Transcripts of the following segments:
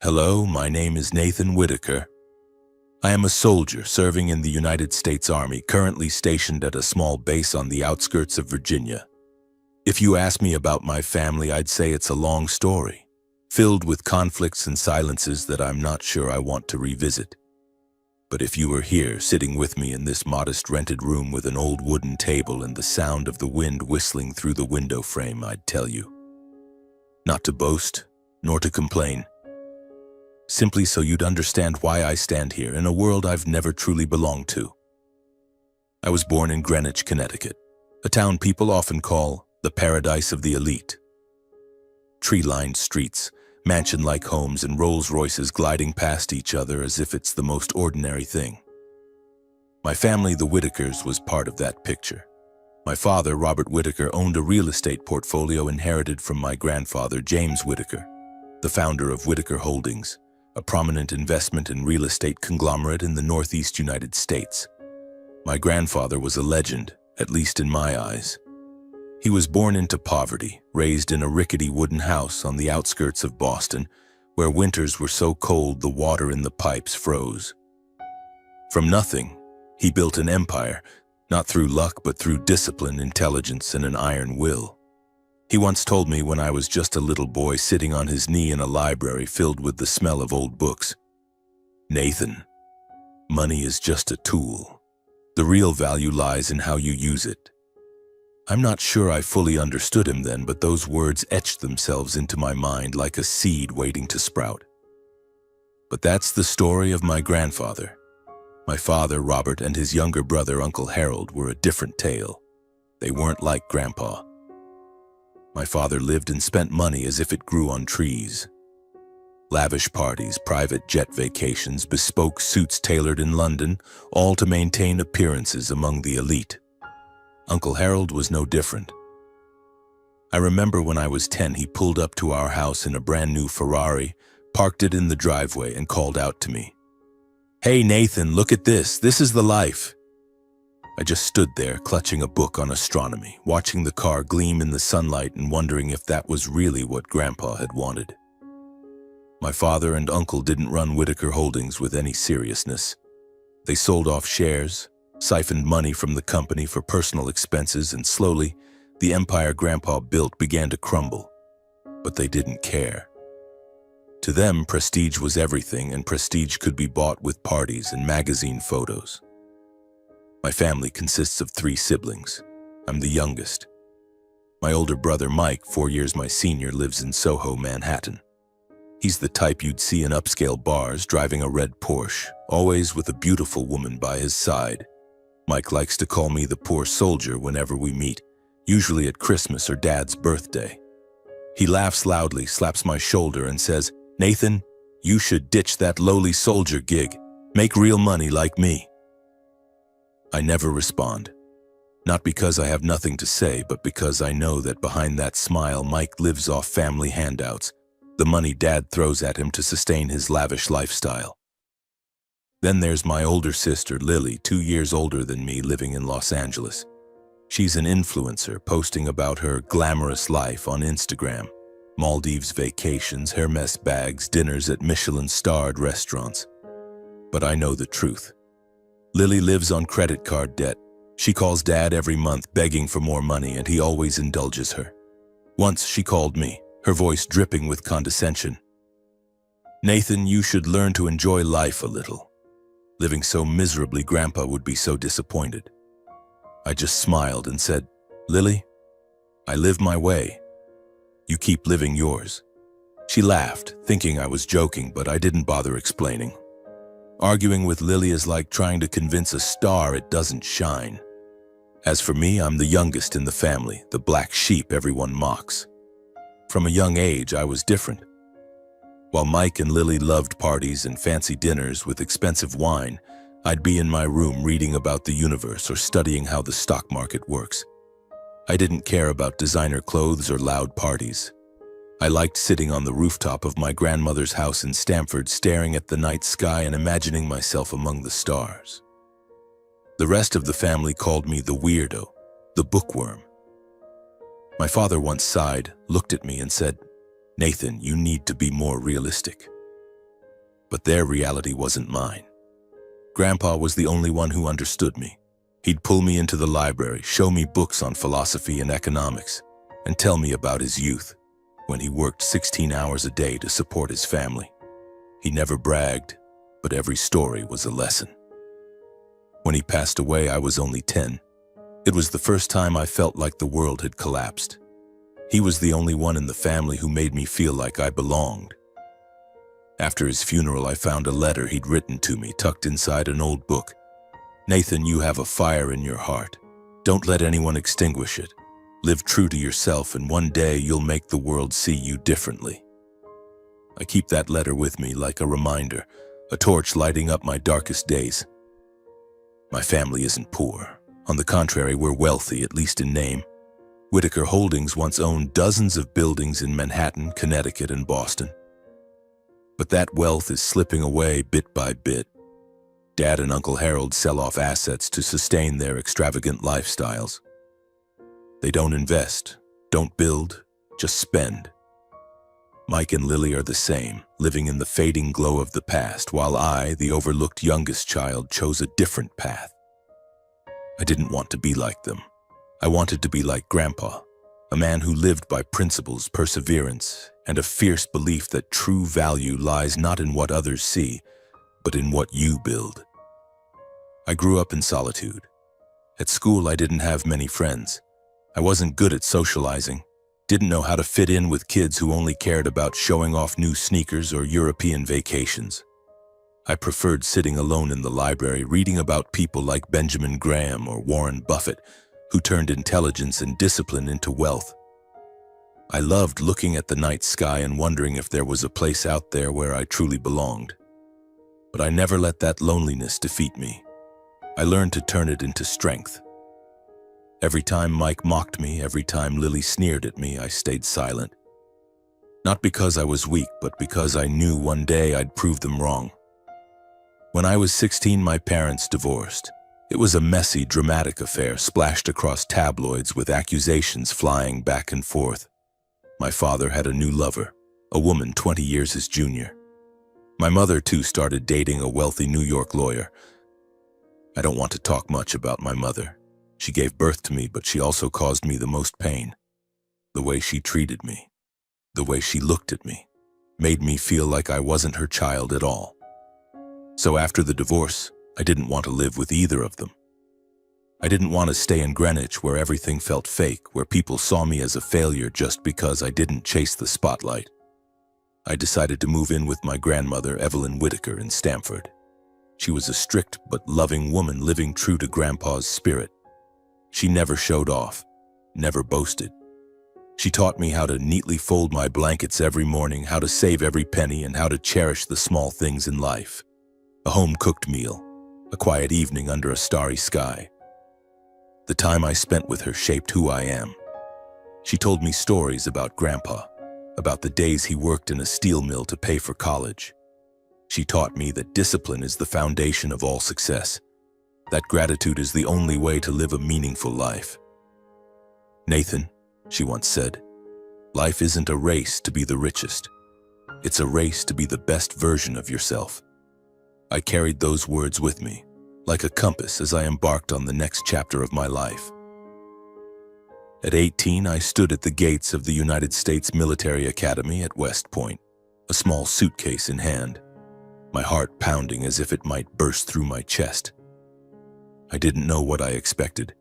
Hello, my name is Nathan Whitaker. I am a soldier serving in the United States Army, currently stationed at a small base on the outskirts of Virginia. If you ask me about my family, I'd say it's a long story, filled with conflicts and silences that I'm not sure I want to revisit. But if you were here, sitting with me in this modest rented room with an old wooden table and the sound of the wind whistling through the window frame, I'd tell you. Not to boast, nor to complain, simply so you'd understand why I stand here in a world I've never truly belonged to. I was born in Greenwich, Connecticut, a town people often call the paradise of the elite. Tree-lined streets, mansion-like homes, and Rolls-Royces gliding past each other as if it's the most ordinary thing. My family, the Whitakers, was part of that picture. My father, Robert Whitaker, owned a real estate portfolio inherited from my grandfather, James Whitaker, the founder of Whitaker Holdings, a prominent investment and real estate conglomerate in the Northeast United States. My grandfather was a legend, at least in my eyes. He was born into poverty, raised in a rickety wooden house on the outskirts of Boston, where winters were so cold the water in the pipes froze. From nothing, he built an empire, not through luck but through discipline, intelligence, and an iron will. He once told me when I was just a little boy sitting on his knee in a library filled with the smell of old books, "Nathan, money is just a tool. The real value lies in how you use it." I'm not sure I fully understood him then, but those words etched themselves into my mind like a seed waiting to sprout. But that's the story of my grandfather. My father, Robert, and his younger brother, Uncle Harold, were a different tale. They weren't like Grandpa. My father lived and spent money as if it grew on trees. Lavish parties, private jet vacations, bespoke suits tailored in London, all to maintain appearances among the elite. Uncle Harold was no different. I remember when I was 10, he pulled up to our house in a brand new Ferrari, parked it in the driveway, and called out to me, "Hey Nathan, look at this. This is the life." I just stood there, clutching a book on astronomy, watching the car gleam in the sunlight and wondering if that was really what Grandpa had wanted. My father and uncle didn't run Whitaker Holdings with any seriousness. They sold off shares, siphoned money from the company for personal expenses, and slowly, the empire Grandpa built began to crumble. But they didn't care. To them, prestige was everything, and prestige could be bought with parties and magazine photos. My family consists of 3 siblings. I'm the youngest. My older brother, Mike, 4 years my senior, lives in Soho, Manhattan. He's the type you'd see in upscale bars, driving a red Porsche, always with a beautiful woman by his side. Mike likes to call me the poor soldier whenever we meet, usually at Christmas or Dad's birthday. He laughs loudly, slaps my shoulder, and says, "Nathan, you should ditch that lowly soldier gig. Make real money like me." I never respond. Not because I have nothing to say, but because I know that behind that smile, Mike lives off family handouts, the money Dad throws at him to sustain his lavish lifestyle. Then there's my older sister, Lily, 2 years older than me, living in Los Angeles. She's an influencer, posting about her glamorous life on Instagram. Maldives vacations, Hermes bags, dinners at Michelin-starred restaurants. But I know the truth. Lily lives on credit card debt. She calls Dad every month begging for more money, and he always indulges her. Once she called me, her voice dripping with condescension. "Nathan, you should learn to enjoy life a little. Living so miserably, Grandpa would be so disappointed." I just smiled and said, "Lily, I live my way. You keep living yours." She laughed, thinking I was joking, but I didn't bother explaining. Arguing with Lily is like trying to convince a star it doesn't shine. As for me, I'm the youngest in the family, the black sheep everyone mocks. From a young age, I was different. While Mike and Lily loved parties and fancy dinners with expensive wine, I'd be in my room reading about the universe or studying how the stock market works. I didn't care about designer clothes or loud parties. I liked sitting on the rooftop of my grandmother's house in Stamford, staring at the night sky and imagining myself among the stars. The rest of the family called me the weirdo, the bookworm. My father once sighed, looked at me, and said, "Nathan, you need to be more realistic. But their reality wasn't mine. Grandpa was the only one who understood me. He'd pull me into the library, show me books on philosophy and economics, and tell me about his youth, when he worked 16 hours a day to support his family. He never bragged, but every story was a lesson. When he passed away, I was only 10. It was the first time I felt like the world had collapsed. He was the only one in the family who made me feel like I belonged. After his funeral, I found a letter he'd written to me tucked inside an old book. "Nathan, you have a fire in your heart. Don't let anyone extinguish it. Live true to yourself, and one day you'll make the world see you differently." I keep that letter with me like a reminder, a torch lighting up my darkest days. My family isn't poor. On the contrary, we're wealthy, at least in name. Whitaker Holdings once owned dozens of buildings in Manhattan, Connecticut, and Boston. But that wealth is slipping away bit by bit. Dad and Uncle Harold sell off assets to sustain their extravagant lifestyles. They don't invest, don't build, just spend. Mike and Lily are the same, living in the fading glow of the past, while I, the overlooked youngest child, chose a different path. I didn't want to be like them. I wanted to be like Grandpa, a man who lived by principles, perseverance, and a fierce belief that true value lies not in what others see, but in what you build. I grew up in solitude. At school, I didn't have many friends. I wasn't good at socializing, didn't know how to fit in with kids who only cared about showing off new sneakers or European vacations. I preferred sitting alone in the library, reading about people like Benjamin Graham or Warren Buffett, who turned intelligence and discipline into wealth. I loved looking at the night sky and wondering if there was a place out there where I truly belonged. But I never let that loneliness defeat me. I learned to turn it into strength. Every time Mike mocked me, every time Lily sneered at me, I stayed silent. Not because I was weak, but because I knew one day I'd prove them wrong. When I was 16, my parents divorced. It was a messy, dramatic affair splashed across tabloids with accusations flying back and forth. My father had a new lover, a woman 20 years his junior. My mother, too, started dating a wealthy New York lawyer. I don't want to talk much about my mother. She gave birth to me, but she also caused me the most pain. The way she treated me, the way she looked at me, made me feel like I wasn't her child at all. So after the divorce, I didn't want to live with either of them. I didn't want to stay in Greenwich where everything felt fake, where people saw me as a failure just because I didn't chase the spotlight. I decided to move in with my grandmother, Evelyn Whitaker, in Stamford. She was a strict but loving woman living true to Grandpa's spirit. She never showed off, never boasted. She taught me how to neatly fold my blankets every morning, how to save every penny, and how to cherish the small things in life. A home-cooked meal, a quiet evening under a starry sky. The time I spent with her shaped who I am. She told me stories about Grandpa, about the days he worked in a steel mill to pay for college. She taught me that discipline is the foundation of all success, that gratitude is the only way to live a meaningful life. "Nathan," she once said, "life isn't a race to be the richest. It's a race to be the best version of yourself." I carried those words with me, like a compass as I embarked on the next chapter of my life. At 18, I stood at the gates of the United States Military Academy at West Point, a small suitcase in hand, my heart pounding as if it might burst through my chest. I didn't know what I expected.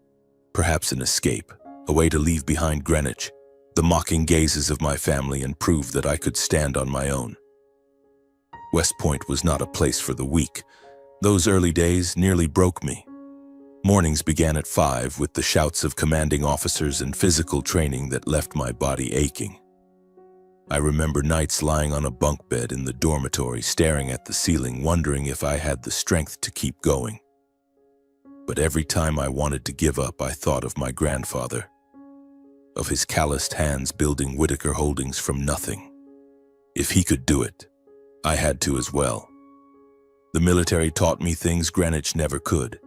Perhaps an escape, a way to leave behind Greenwich, the mocking gazes of my family, and prove that I could stand on my own. West Point was not a place for the weak. Those early days nearly broke me. Mornings began at 5 with the shouts of commanding officers and physical training that left my body aching. I remember nights lying on a bunk bed in the dormitory, staring at the ceiling, wondering if I had the strength to keep going. But every time I wanted to give up, I thought of my grandfather, of his calloused hands building Whitaker Holdings from nothing. If he could do it, I had to as well. The military taught me things Greenwich never could.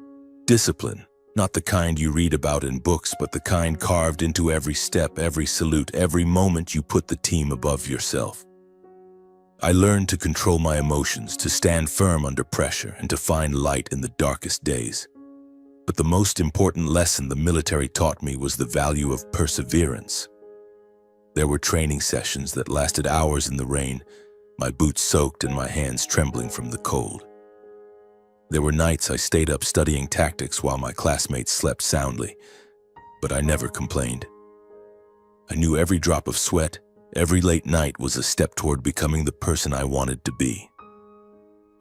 Discipline, not the kind you read about in books, but the kind carved into every step, every salute, every moment you put the team above yourself. I learned to control my emotions, to stand firm under pressure, and to find light in the darkest days. But the most important lesson the military taught me was the value of perseverance. There were training sessions that lasted hours in the rain, my boots soaked and my hands trembling from the cold. There were nights I stayed up studying tactics while my classmates slept soundly, but I never complained. I knew every drop of sweat, every late night was a step toward becoming the person I wanted to be.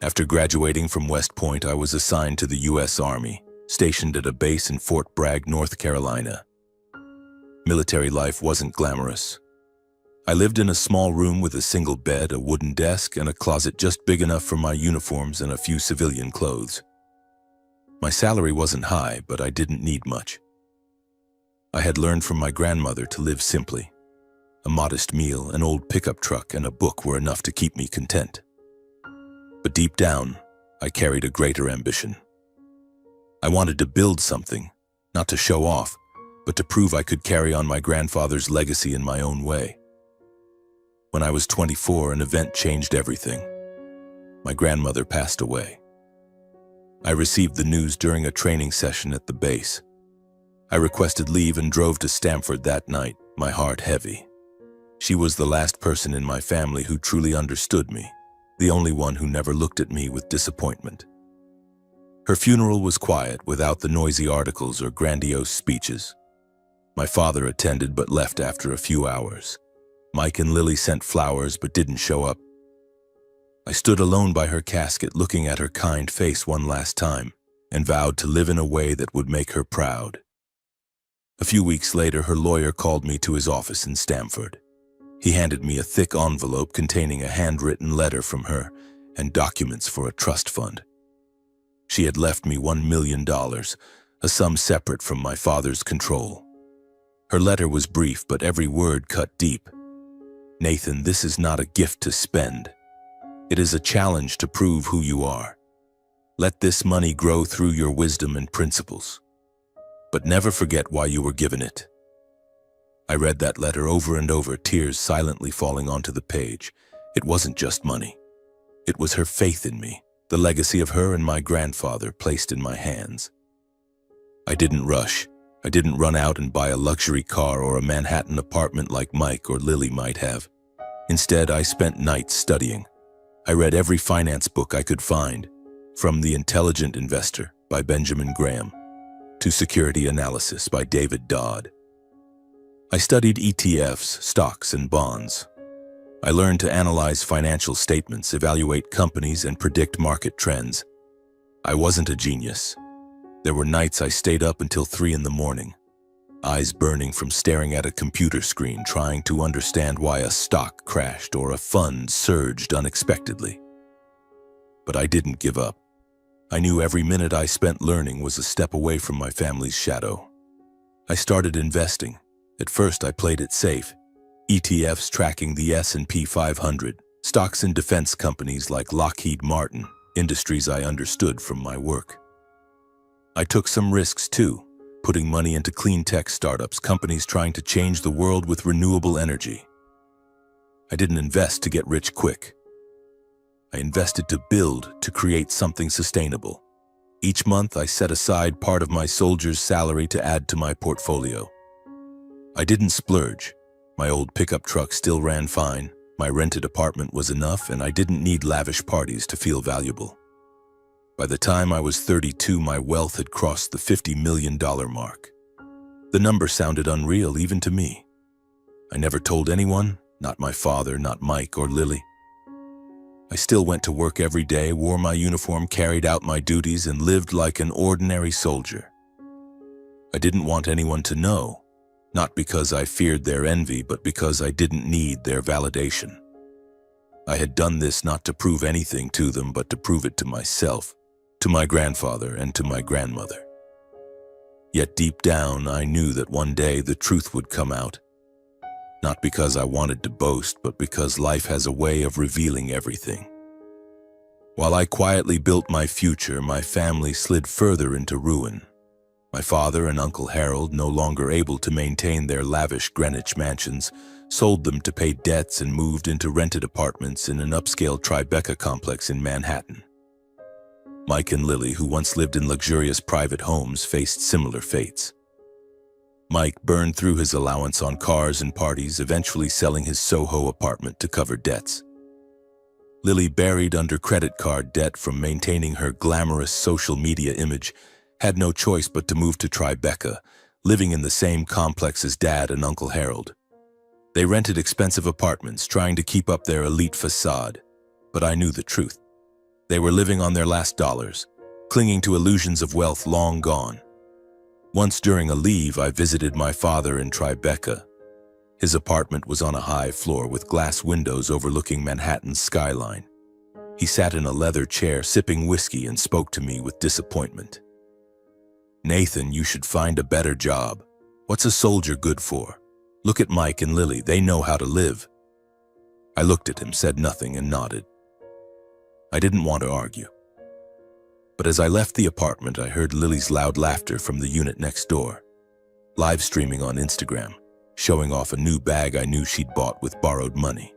After graduating from West Point, I was assigned to the U.S. Army, stationed at a base in Fort Bragg, North Carolina. Military life wasn't glamorous. I lived in a small room with a single bed, a wooden desk, and a closet just big enough for my uniforms and a few civilian clothes. My salary wasn't high, but I didn't need much. I had learned from my grandmother to live simply. A modest meal, an old pickup truck, and a book were enough to keep me content. But deep down, I carried a greater ambition. I wanted to build something, not to show off, but to prove I could carry on my grandfather's legacy in my own way. When I was 24, an event changed everything. My grandmother passed away. I received the news during a training session at the base. I requested leave and drove to Stamford that night, my heart heavy. She was the last person in my family who truly understood me, the only one who never looked at me with disappointment. Her funeral was quiet, without the noisy articles or grandiose speeches. My father attended but left after a few hours. Mike and Lily sent flowers but didn't show up. I stood alone by her casket, looking at her kind face one last time, and vowed to live in a way that would make her proud. A few weeks later, her lawyer called me to his office in Stamford. He handed me a thick envelope containing a handwritten letter from her and documents for a trust fund. She had left me $1 million, a sum separate from my father's control. Her letter was brief, but every word cut deep. Nathan, this is not a gift to spend. It is a challenge to prove who you are. Let this money grow through your wisdom and principles. But never forget why you were given it. I read that letter over and over, tears silently falling onto the page. It wasn't just money. It was her faith in me, the legacy of her and my grandfather placed in my hands. I didn't rush. I didn't run out and buy a luxury car or a Manhattan apartment like Mike or Lily might have. Instead, I spent nights studying. I read every finance book I could find, from The Intelligent Investor by Benjamin Graham to Security Analysis by David Dodd. I studied ETFs, stocks, and bonds. I learned to analyze financial statements, evaluate companies, and predict market trends. I wasn't a genius. There were nights I stayed up until 3 in the morning, eyes burning from staring at a computer screen, trying to understand why a stock crashed or a fund surged unexpectedly. But I didn't give up. I knew every minute I spent learning was a step away from my family's shadow. I started investing. At first, I played it safe. ETFs tracking the S&P 500, stocks in defense companies like Lockheed Martin, industries I understood from my work. I took some risks too, putting money into clean tech startups, companies trying to change the world with renewable energy. I didn't invest to get rich quick. I invested to build, to create something sustainable. Each month, I set aside part of my soldier's salary to add to my portfolio. I didn't splurge. My old pickup truck still ran fine, my rented apartment was enough, and I didn't need lavish parties to feel valuable. By the time I was 32, my wealth had crossed the $50 million mark. The number sounded unreal even to me. I never told anyone, not my father, not Mike or Lily. I still went to work every day, wore my uniform, carried out my duties, and lived like an ordinary soldier. I didn't want anyone to know, not because I feared their envy, but because I didn't need their validation. I had done this not to prove anything to them, but to prove it to myself, to my grandfather, and to my grandmother. Yet deep down, I knew that one day the truth would come out. Not because I wanted to boast, but because life has a way of revealing everything. While I quietly built my future, my family slid further into ruin. My father and Uncle Harold, no longer able to maintain their lavish Greenwich mansions, sold them to pay debts and moved into rented apartments in an upscale Tribeca complex in Manhattan. Mike and Lily, who once lived in luxurious private homes, faced similar fates. Mike burned through his allowance on cars and parties, eventually selling his Soho apartment to cover debts. Lily, buried under credit card debt from maintaining her glamorous social media image, had no choice but to move to Tribeca, living in the same complex as Dad and Uncle Harold. They rented expensive apartments, trying to keep up their elite facade. But I knew the truth. They were living on their last dollars, clinging to illusions of wealth long gone. Once during a leave, I visited my father in Tribeca. His apartment was on a high floor with glass windows overlooking Manhattan's skyline. He sat in a leather chair, sipping whiskey, and spoke to me with disappointment. "Nathan, you should find a better job. What's a soldier good for? Look at Mike and Lily, they know how to live." I looked at him, said nothing, and nodded. I didn't want to argue. But as I left the apartment, I heard Lily's loud laughter from the unit next door, live streaming on Instagram, showing off a new bag I knew she'd bought with borrowed money.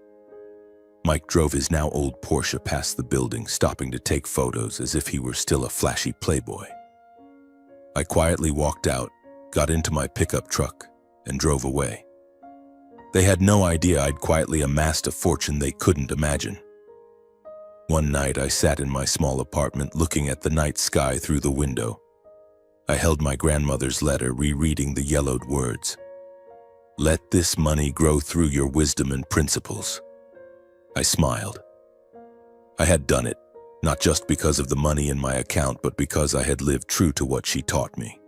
Mike drove his now old Porsche past the building, stopping to take photos as if he were still a flashy playboy. I quietly walked out, got into my pickup truck, and drove away. They had no idea I'd quietly amassed a fortune they couldn't imagine. One night, I sat in my small apartment looking at the night sky through the window. I held my grandmother's letter, rereading the yellowed words. "Let this money grow through your wisdom and principles." I smiled. I had done it, not just because of the money in my account, but because I had lived true to what she taught me.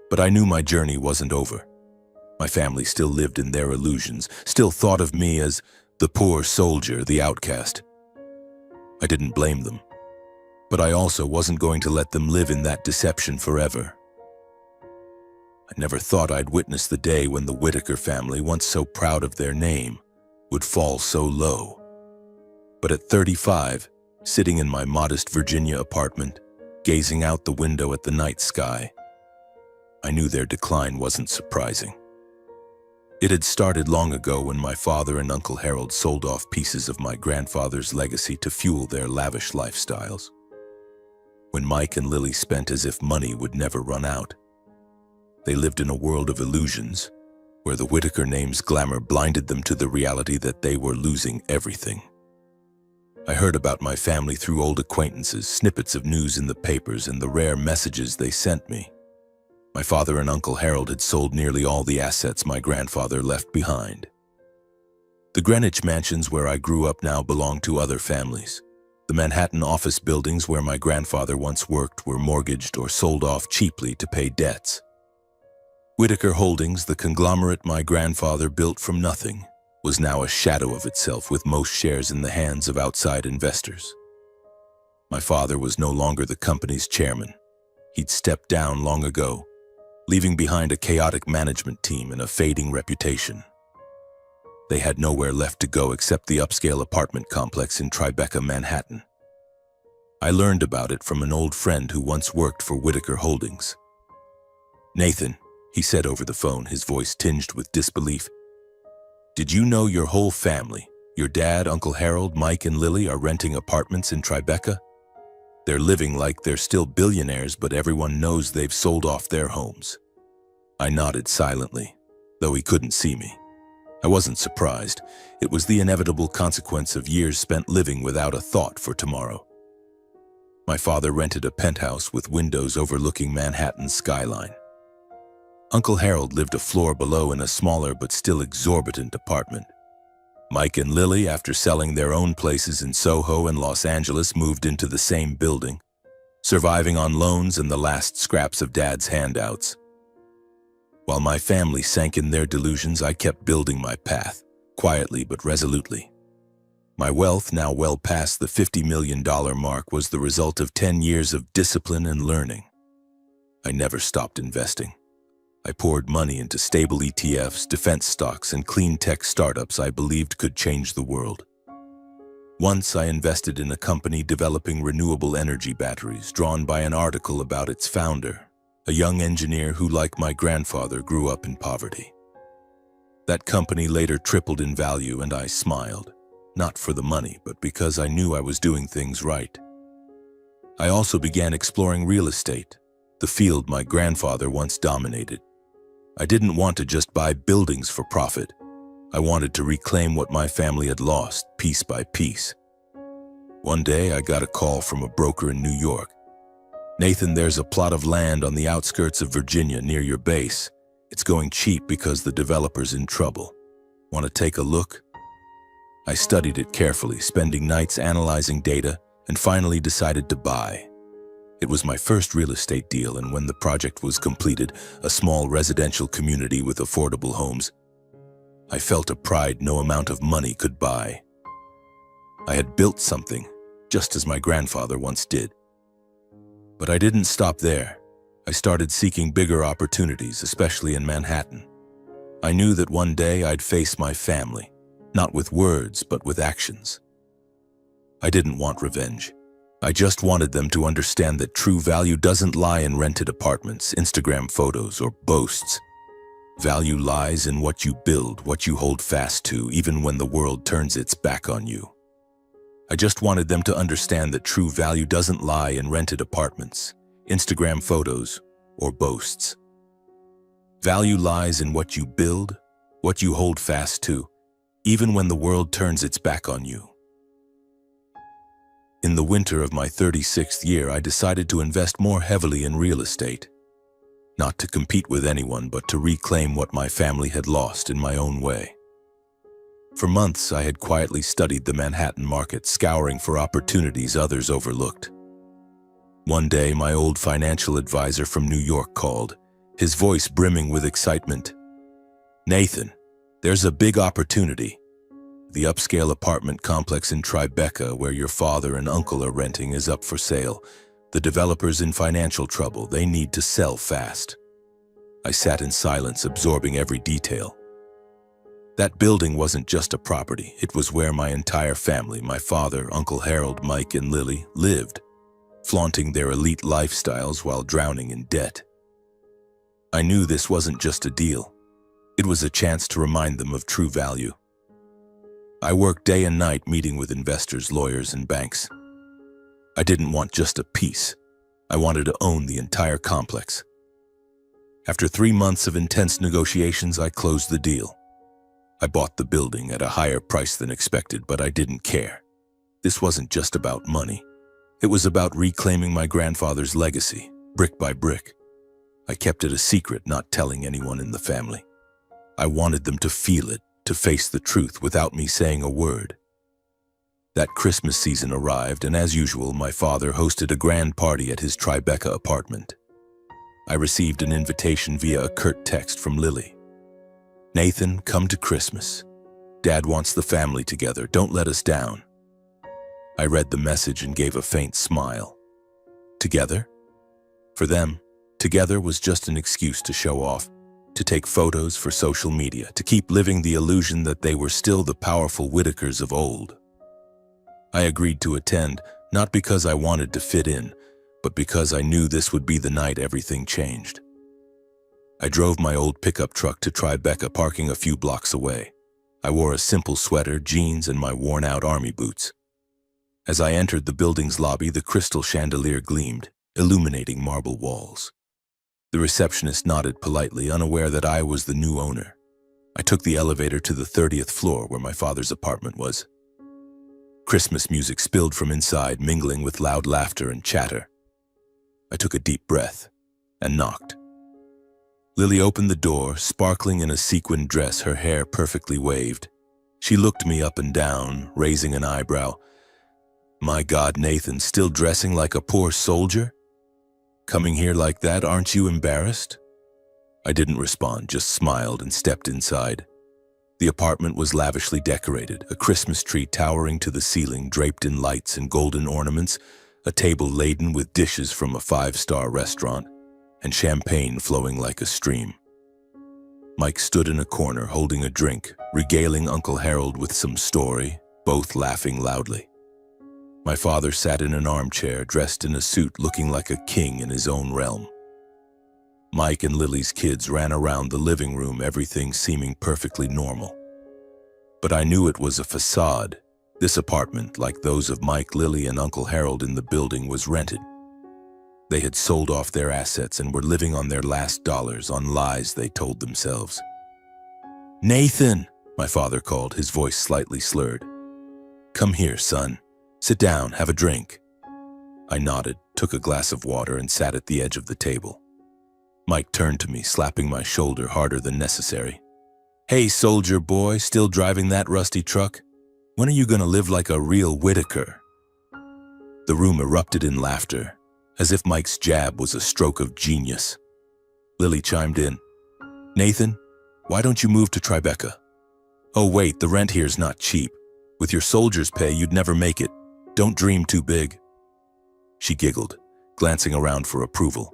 But I knew my journey wasn't over. My family still lived in their illusions, still thought of me as the poor soldier, the outcast. I didn't blame them, but I also wasn't going to let them live in that deception forever. I never thought I'd witness the day when the Whitaker family, once so proud of their name, would fall so low. But at 35, sitting in my modest Virginia apartment, gazing out the window at the night sky, I knew their decline wasn't surprising. It had started long ago when my father and Uncle Harold sold off pieces of my grandfather's legacy to fuel their lavish lifestyles. When Mike and Lily spent as if money would never run out. They lived in a world of illusions, where the Whitaker name's glamour blinded them to the reality that they were losing everything. I heard about my family through old acquaintances, snippets of news in the papers, and the rare messages they sent me. My father and Uncle Harold had sold nearly all the assets my grandfather left behind. The Greenwich mansions where I grew up now belonged to other families. The Manhattan office buildings where my grandfather once worked were mortgaged or sold off cheaply to pay debts. Whitaker Holdings, the conglomerate my grandfather built from nothing, was now a shadow of itself, with most shares in the hands of outside investors. My father was no longer the company's chairman. He'd stepped down long ago, leaving behind a chaotic management team and a fading reputation. They had nowhere left to go except the upscale apartment complex in Tribeca, Manhattan. I learned about it from an old friend who once worked for Whitaker Holdings. "Nathan," he said over the phone, his voice tinged with disbelief, "did you know your whole family, your dad, Uncle Harold, Mike, and Lily, are renting apartments in Tribeca? They're living like they're still billionaires, but everyone knows they've sold off their homes." I nodded silently, though he couldn't see me. I wasn't surprised. It was the inevitable consequence of years spent living without a thought for tomorrow. My father rented a penthouse with windows overlooking Manhattan's skyline. Uncle Harold lived a floor below in a smaller but still exorbitant apartment. Mike and Lily, after selling their own places in Soho and Los Angeles, moved into the same building, surviving on loans and the last scraps of Dad's handouts. While my family sank in their delusions, I kept building my path, quietly but resolutely. My wealth, now well past the $50 million mark, was the result of 10 years of discipline and learning. I never stopped investing. I poured money into stable ETFs, defense stocks, and clean tech startups I believed could change the world. Once I invested in a company developing renewable energy batteries, drawn by an article about its founder, a young engineer who, like my grandfather, grew up in poverty. That company later tripled in value, and I smiled, not for the money, but because I knew I was doing things right. I also began exploring real estate, the field my grandfather once dominated. I didn't want to just buy buildings for profit. I wanted to reclaim what my family had lost, piece by piece. One day, I got a call from a broker in New York. "Nathan, there's a plot of land on the outskirts of Virginia near your base. It's going cheap because the developer's in trouble. Want to take a look?" I studied it carefully, spending nights analyzing data, and finally decided to buy. It was my first real estate deal, and when the project was completed, a small residential community with affordable homes, I felt a pride no amount of money could buy. I had built something, just as my grandfather once did. But I didn't stop there. I started seeking bigger opportunities, especially in Manhattan. I knew that one day I'd face my family, not with words, but with actions. I didn't want revenge. I just wanted them to understand that true value doesn't lie in rented apartments, Instagram photos, or boasts. Value lies in what you build, what you hold fast to, even when the world turns its back on you. I just wanted them to understand that true value doesn't lie in rented apartments, Instagram photos, or boasts. Value lies in what you build, what you hold fast to, even when the world turns its back on you. In the winter of my 36th year, I decided to invest more heavily in real estate. Not to compete with anyone, but to reclaim what my family had lost in my own way. For months, I had quietly studied the Manhattan market, scouring for opportunities others overlooked. One day, my old financial advisor from New York called, his voice brimming with excitement. "Nathan, there's a big opportunity. The upscale apartment complex in Tribeca, where your father and uncle are renting, is up for sale. The developer's in financial trouble. They need to sell fast." I sat in silence, absorbing every detail. That building wasn't just a property. It was where my entire family, my father, Uncle Harold, Mike, and Lily, lived, flaunting their elite lifestyles while drowning in debt. I knew this wasn't just a deal. It was a chance to remind them of true value. I worked day and night meeting with investors, lawyers, and banks. I didn't want just a piece. I wanted to own the entire complex. After 3 months of intense negotiations, I closed the deal. I bought the building at a higher price than expected, but I didn't care. This wasn't just about money. It was about reclaiming my grandfather's legacy, brick by brick. I kept it a secret, not telling anyone in the family. I wanted them to feel it, to face the truth without me saying a word. That Christmas season arrived, and as usual, my father hosted a grand party at his Tribeca apartment. I received an invitation via a curt text from Lily. "Nathan, come to Christmas. Dad wants the family together. Don't let us down." I read the message and gave a faint smile. Together? For them, together was just an excuse to show off, to take photos for social media, to keep living the illusion that they were still the powerful Whitakers of old. I agreed to attend, not because I wanted to fit in, but because I knew this would be the night everything changed. I drove my old pickup truck to Tribeca, parking a few blocks away. I wore a simple sweater, jeans, and my worn-out army boots. As I entered the building's lobby, the crystal chandelier gleamed, illuminating marble walls. The receptionist nodded politely, unaware that I was the new owner. I took the elevator to the 30th floor, where my father's apartment was. Christmas music spilled from inside, mingling with loud laughter and chatter. I took a deep breath and knocked. Lily opened the door, sparkling in a sequined dress, her hair perfectly waved. She looked me up and down, raising an eyebrow. "My God, Nathan, still dressing like a poor soldier? Coming here like that, aren't you embarrassed?" I didn't respond, just smiled and stepped inside. The apartment was lavishly decorated, a Christmas tree towering to the ceiling, draped in lights and golden ornaments, a table laden with dishes from a 5-star restaurant, and champagne flowing like a stream. Mike stood in a corner holding a drink, regaling Uncle Harold with some story, both laughing loudly. My father sat in an armchair, dressed in a suit, looking like a king in his own realm. Mike and Lily's kids ran around the living room, everything seeming perfectly normal. But I knew it was a facade. This apartment, like those of Mike, Lily, and Uncle Harold in the building, was rented. They had sold off their assets and were living on their last dollars on lies they told themselves. "Nathan," my father called, his voice slightly slurred. "Come here, son. Sit down, have a drink." I nodded, took a glass of water, and sat at the edge of the table. Mike turned to me, slapping my shoulder harder than necessary. "Hey, soldier boy, still driving that rusty truck? When are you gonna live like a real Whitaker?" The room erupted in laughter, as if Mike's jab was a stroke of genius. Lily chimed in. "Nathan, why don't you move to Tribeca?" "Oh wait, the rent here's not cheap. With your soldier's pay, you'd never make it. Don't dream too big." She giggled, glancing around for approval.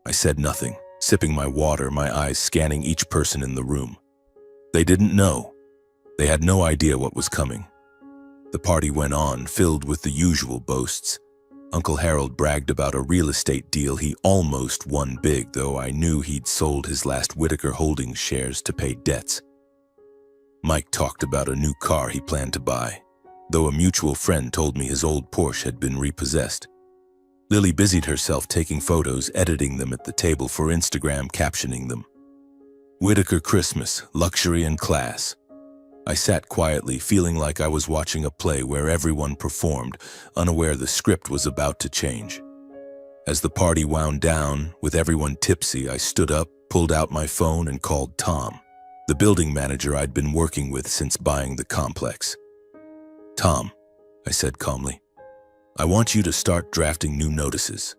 I said nothing, sipping my water, my eyes scanning each person in the room. They didn't know. They had no idea what was coming. The party went on, filled with the usual boasts. Uncle Harold bragged about a real estate deal he almost won big, though I knew he'd sold his last Whitaker Holdings shares to pay debts. Mike talked about a new car he planned to buy, though a mutual friend told me his old Porsche had been repossessed. Lily busied herself taking photos, editing them at the table for Instagram, captioning them. Whitaker Christmas, luxury and class. I sat quietly, feeling like I was watching a play where everyone performed, unaware the script was about to change. As the party wound down, with everyone tipsy, I stood up, pulled out my phone, and called Tom, the building manager I'd been working with since buying the complex. "Tom," I said calmly, "I want you to start drafting new notices.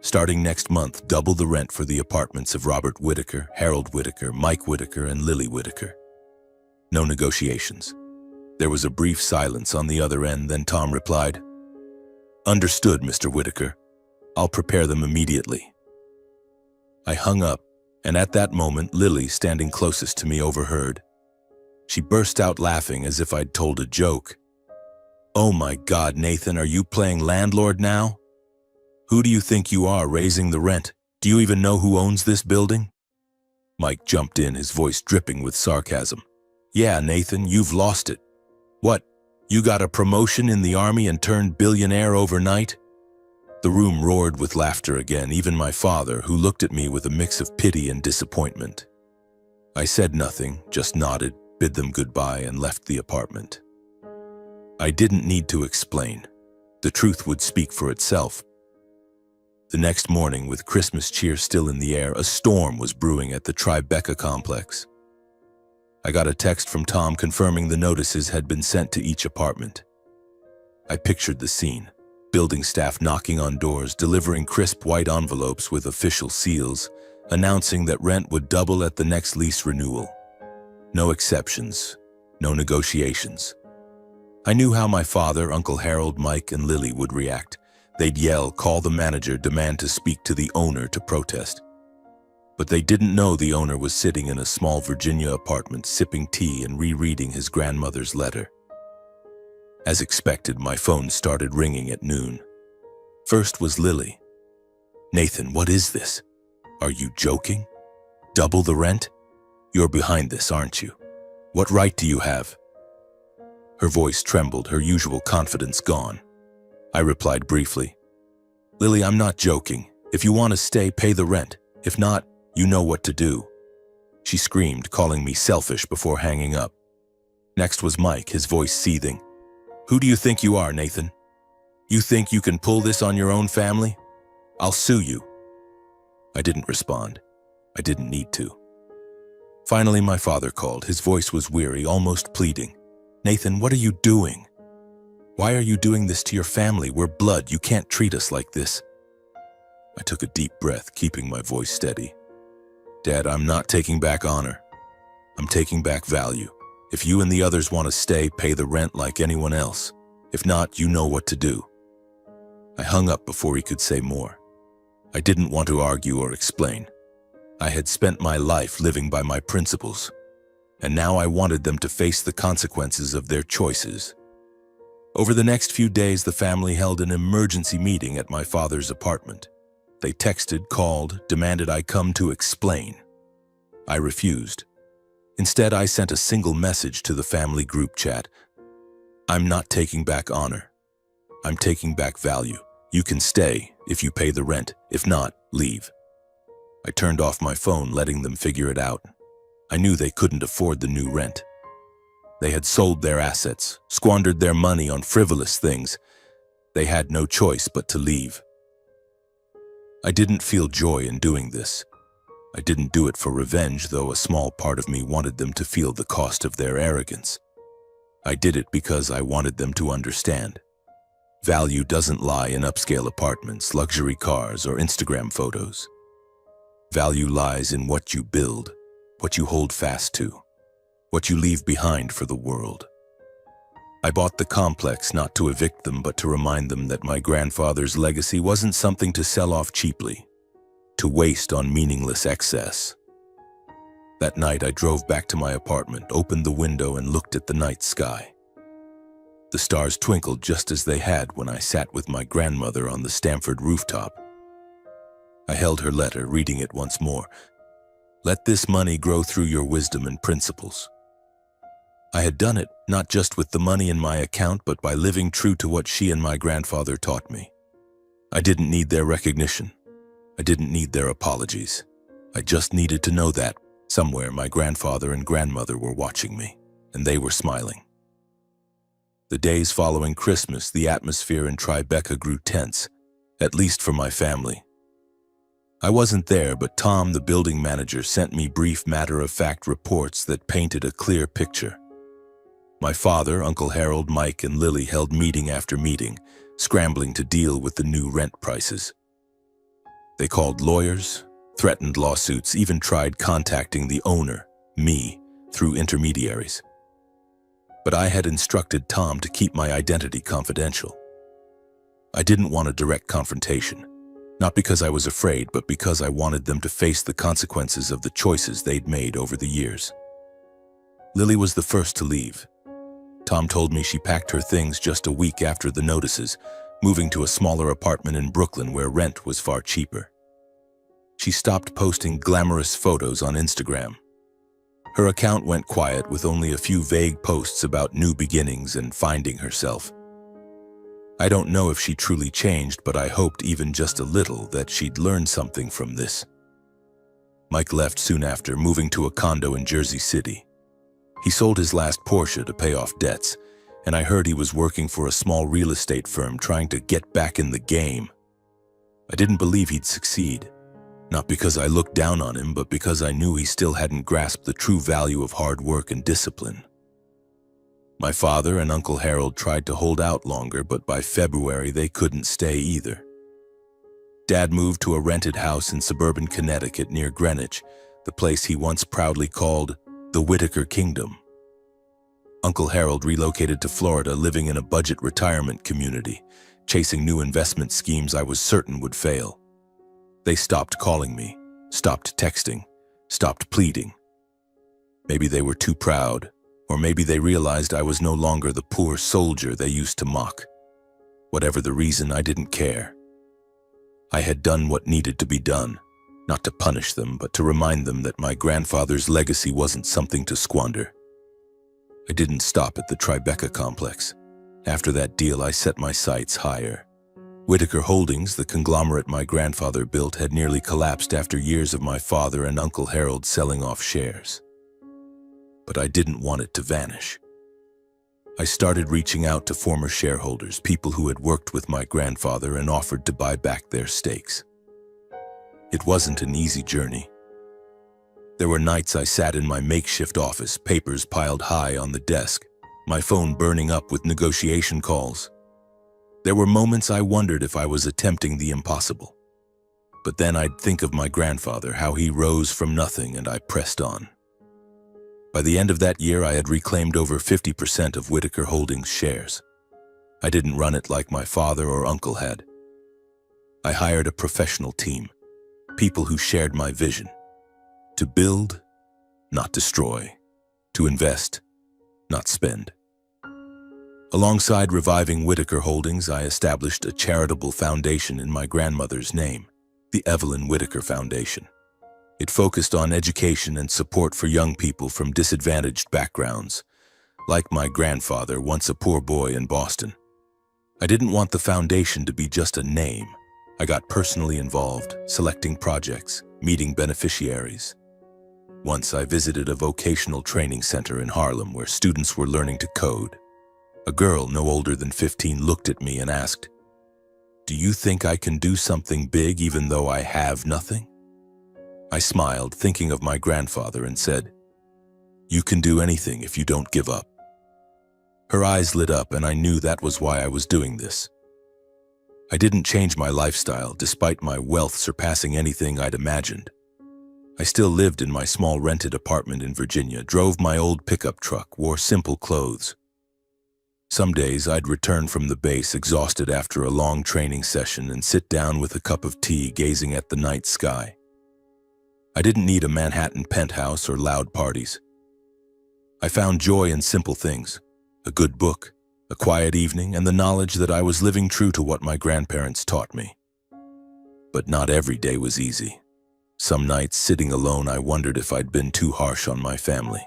Starting next month, double the rent for the apartments of Robert Whitaker, Harold Whitaker, Mike Whitaker, and Lily Whitaker. No negotiations." There was a brief silence on the other end, then Tom replied, "Understood, Mr. Whitaker. I'll prepare them immediately." I hung up, and at that moment, Lily, standing closest to me, overheard. She burst out laughing as if I'd told a joke. "Oh my God, Nathan, are you playing landlord now? Who do you think you are, raising the rent? Do you even know who owns this building?" Mike jumped in, his voice dripping with sarcasm. "Yeah, Nathan, you've lost it. What, you got a promotion in the army and turned billionaire overnight?" The room roared with laughter again, even my father, who looked at me with a mix of pity and disappointment. I said nothing, just nodded, bid them goodbye, and left the apartment. I didn't need to explain. The truth would speak for itself. The next morning, with Christmas cheer still in the air, a storm was brewing at the Tribeca complex. I got a text from Tom confirming the notices had been sent to each apartment. I pictured the scene. Building staff knocking on doors, delivering crisp white envelopes with official seals, announcing that rent would double at the next lease renewal. No exceptions, no negotiations. I knew how my father, Uncle Harold, Mike, and Lily would react. They'd yell, call the manager, demand to speak to the owner to protest. But they didn't know the owner was sitting in a small Virginia apartment, sipping tea and rereading his grandmother's letter. As expected, my phone started ringing at noon. First was Lily. "Nathan, what is this? Are you joking? Double the rent? You're behind this, aren't you? What right do you have?" Her voice trembled, her usual confidence gone. I replied briefly, "Lily, I'm not joking. If you want to stay, pay the rent. If not, you know what to do." She screamed, calling me selfish before hanging up. Next was Mike, his voice seething. "Who do you think you are, Nathan? You think you can pull this on your own family? I'll sue you." I didn't respond. I didn't need to. Finally, my father called. His voice was weary, almost pleading. "Nathan, what are you doing? Why are you doing this to your family? We're blood. You can't treat us like this." I took a deep breath, keeping my voice steady. "Dad, I'm not taking back honor. I'm taking back value. If you and the others want to stay, pay the rent like anyone else. If not, you know what to do." I hung up before he could say more. I didn't want to argue or explain. I had spent my life living by my principles, and now I wanted them to face the consequences of their choices. Over the next few days, the family held an emergency meeting at my father's apartment. They texted, called, demanded I come to explain. I refused. Instead, I sent a single message to the family group chat. I'm not taking back honor. I'm taking back value. You can stay if you pay the rent. If not, leave. I turned off my phone, letting them figure it out. I knew they couldn't afford the new rent. They had sold their assets, squandered their money on frivolous things. They had no choice but to leave. I didn't feel joy in doing this. I didn't do it for revenge, though a small part of me wanted them to feel the cost of their arrogance. I did it because I wanted them to understand. Value doesn't lie in upscale apartments, luxury cars, or Instagram photos. Value lies in what you build, what you hold fast to, what you leave behind for the world. I bought the complex not to evict them, but to remind them that my grandfather's legacy wasn't something to sell off cheaply, to waste on meaningless excess. That night, I drove back to my apartment, opened the window, and looked at the night sky. The stars twinkled just as they had when I sat with my grandmother on the Stamford rooftop. I held her letter, reading it once more. Let this money grow through your wisdom and principles. I had done it not just with the money in my account, but by living true to what she and my grandfather taught me. I didn't need their recognition. I didn't need their apologies. I just needed to know that somewhere my grandfather and grandmother were watching me, and they were smiling. The days following Christmas, the atmosphere in Tribeca grew tense, at least for my family. I wasn't there, but Tom, the building manager, sent me brief matter-of-fact reports that painted a clear picture. My father, Uncle Harold, Mike, and Lily held meeting after meeting, scrambling to deal with the new rent prices. They called lawyers, threatened lawsuits, even tried contacting the owner, me, through intermediaries. But I had instructed Tom to keep my identity confidential. I didn't want a direct confrontation, not because I was afraid, but because I wanted them to face the consequences of the choices they'd made over the years. Lily was the first to leave. Tom told me she packed her things just a week after the notices, moving to a smaller apartment in Brooklyn where rent was far cheaper. She stopped posting glamorous photos on Instagram. Her account went quiet, with only a few vague posts about new beginnings and finding herself. I don't know if she truly changed, but I hoped even just a little that she'd learned something from this. Mike left soon after, moving to a condo in Jersey City. He sold his last Porsche to pay off debts, and I heard he was working for a small real estate firm trying to get back in the game. I didn't believe he'd succeed. Not because I looked down on him, but because I knew he still hadn't grasped the true value of hard work and discipline. My father and Uncle Harold tried to hold out longer, but by February they couldn't stay either. Dad moved to a rented house in suburban Connecticut near Greenwich, the place he once proudly called the Whitaker Kingdom. Uncle Harold relocated to Florida, living in a budget retirement community, chasing new investment schemes I was certain would fail. They stopped calling me, stopped texting, stopped pleading. Maybe they were too proud, or maybe they realized I was no longer the poor soldier they used to mock. Whatever the reason, I didn't care. I had done what needed to be done, not to punish them, but to remind them that my grandfather's legacy wasn't something to squander. I didn't stop at the Tribeca complex. After that deal, I set my sights higher. Whitaker Holdings, the conglomerate my grandfather built, had nearly collapsed after years of my father and Uncle Harold selling off shares. But I didn't want it to vanish. I started reaching out to former shareholders, people who had worked with my grandfather, and offered to buy back their stakes. It wasn't an easy journey. There were nights I sat in my makeshift office, papers piled high on the desk, my phone burning up with negotiation calls. There were moments I wondered if I was attempting the impossible. But then I'd think of my grandfather, how he rose from nothing, and I pressed on. By the end of that year, I had reclaimed over 50% of Whitaker Holdings shares. I didn't run it like my father or uncle had. I hired a professional team, people who shared my vision. To build, not destroy. To invest, not spend. Alongside reviving Whitaker Holdings, I established a charitable foundation in my grandmother's name. the Evelyn Whitaker Foundation. It focused on education and support for young people from disadvantaged backgrounds, like my grandfather, once a poor boy in Boston. I didn't want the foundation to be just a name. I got personally involved, selecting projects, meeting beneficiaries. Once I visited a vocational training center in Harlem where students were learning to code. A girl no older than 15 looked at me and asked, "Do you think I can do something big even though I have nothing?" I smiled, thinking of my grandfather, and said, "You can do anything if you don't give up." Her eyes lit up, and I knew that was why I was doing this. I didn't change my lifestyle, despite my wealth surpassing anything I'd imagined. I still lived in my small rented apartment in Virginia, drove my old pickup truck, wore simple clothes. Some days I'd return from the base exhausted after a long training session and sit down with a cup of tea gazing at the night sky. I didn't need a Manhattan penthouse or loud parties. I found joy in simple things, a good book, a quiet evening, and the knowledge that I was living true to what my grandparents taught me. But not every day was easy. Some nights, sitting alone, I wondered if I'd been too harsh on my family.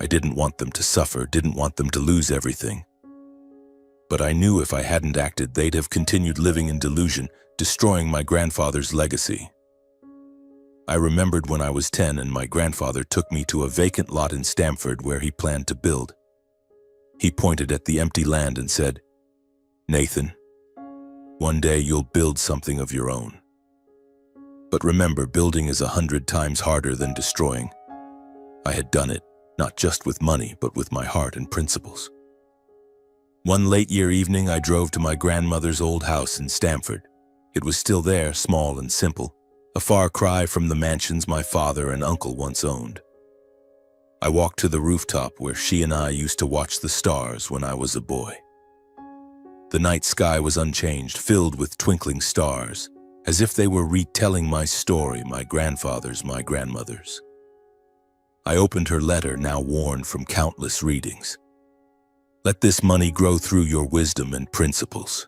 I didn't want them to suffer, didn't want them to lose everything. But I knew if I hadn't acted, they'd have continued living in delusion, destroying my grandfather's legacy. I remembered when I was 10 and my grandfather took me to a vacant lot in Stamford where he planned to build. He pointed at the empty land and said, "Nathan, one day you'll build something of your own. But remember, building is 100 times harder than destroying." I had done it, not just with money, but with my heart and principles. One late year evening, I drove to my grandmother's old house in Stamford. It was still there, small and simple, a far cry from the mansions my father and uncle once owned. I walked to the rooftop where she and I used to watch the stars when I was a boy. The night sky was unchanged, filled with twinkling stars, as if they were retelling my story, my grandfather's, my grandmother's. I opened her letter, now worn from countless readings. "Let this money grow through your wisdom and principles."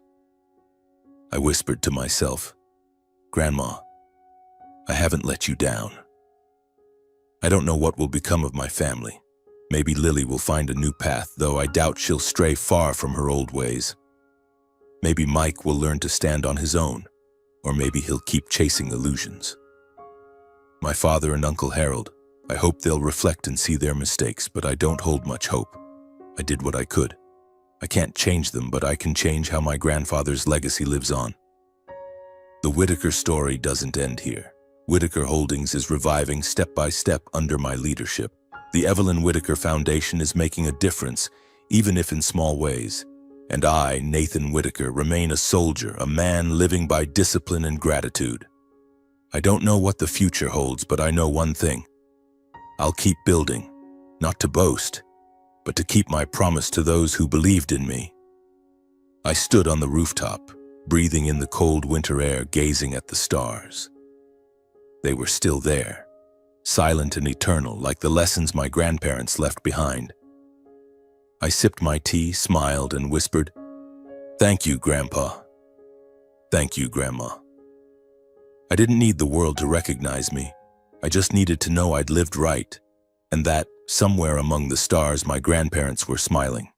I whispered to myself, "Grandma, I haven't let you down. I don't know what will become of my family. Maybe Lily will find a new path, though I doubt she'll stray far from her old ways. Maybe Mike will learn to stand on his own, or maybe he'll keep chasing illusions. My father and Uncle Harold, I hope they'll reflect and see their mistakes, but I don't hold much hope. I did what I could. I can't change them, but I can change how my grandfather's legacy lives on." The Whitaker story doesn't end here. Whitaker Holdings is reviving step by step under my leadership. The Evelyn Whitaker Foundation is making a difference, even if in small ways. And I, Nathan Whitaker, remain a soldier, a man living by discipline and gratitude. I don't know what the future holds, but I know one thing. I'll keep building, not to boast, but to keep my promise to those who believed in me. I stood on the rooftop, breathing in the cold winter air, gazing at the stars. They were still there, silent and eternal, like the lessons my grandparents left behind. I sipped my tea, smiled, and whispered, "Thank you, Grandpa. Thank you, Grandma." I didn't need the world to recognize me. I just needed to know I'd lived right, and that, somewhere among the stars, my grandparents were smiling.